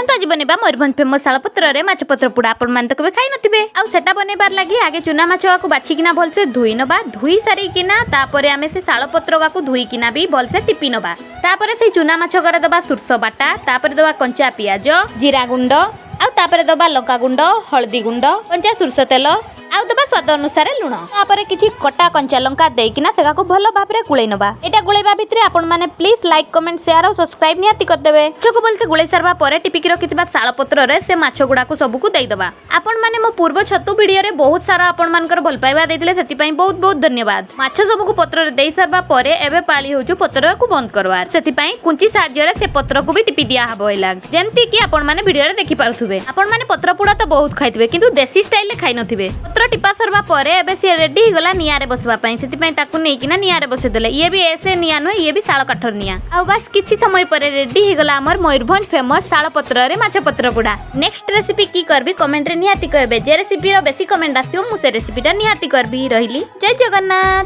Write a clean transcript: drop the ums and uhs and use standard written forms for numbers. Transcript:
चलते आज बनवा मयूरभंज फेमस शालपत्र रे माछ पत्र पोड़ा आपण मान तो केबे खाई नथिबे आ सेटा बनैबार लागि आगे चुना माछ को बाछिकिना भलसे धुई नबा धुई सारी किना तापरे आमे से शालपत्र को धुई किना भी भलसे टिपी नबा तापरे से चुना माछ करे दबा सुरस बाटा तापरे दबा कंचा पियाज जीरा गुंड आ तापरे दबा लंका गुंड हळदी गुंड कंचा सुरस तेल आउ दबा स्वाद अनुसार लुण तापरे किछि कटा कंचा लंका देकिना सेका को भलो भाबरे गुळै नबा एटा गुळैबा भितरे आपण माने प्लीज लाइक कमेंट शेयर और सब्सक्राइब नियाती कर देबे चको बोलसे गुळै सरबा परे टिपिकी रखितबा शालपत्र रे से माछ गुडा को सब को देई दबा आपण माने मो पूर्व छतु वीडियो रे बहुत सारा आपण मानकर भल पाइबा देथिले सेति पई बहुत बहुत धन्यवाद माछ सब को पत्र रे देई सरबा परे एबे पाली होजु पत्र को बंद करवार सेति पई कुंची साहाଯ୍य रे से पत्र को भी टिपि दिया हबो एलाग जेमति कि आपण माने वीडियो रे देखि पारुथुबे आपण माने पत्र पोडा तो बहुत खाइतबे किंतु देसी स्टाइल रे खाइ नथिबे पत्र टिपा सरबा परे एबे से रेडी हिगला निया रे बसबा पई सेति पई ताकू नै किना निया रे बसे देले ये भी ऐसे निया न ये भी शाल काठर निया आ बस किछि समय परे रेडी हिगला हमर मयूरभंज फेमस शालपत्र रे माछ पत्र पोडा नेक्स्ट रेसिपी की करबी कमेंट रे नियाती कहबे जे रेसिपी रो बेसी कमेंट आसियो मु से रेसिपीटा नियाती करबी रहिली जय जगन्नाथ।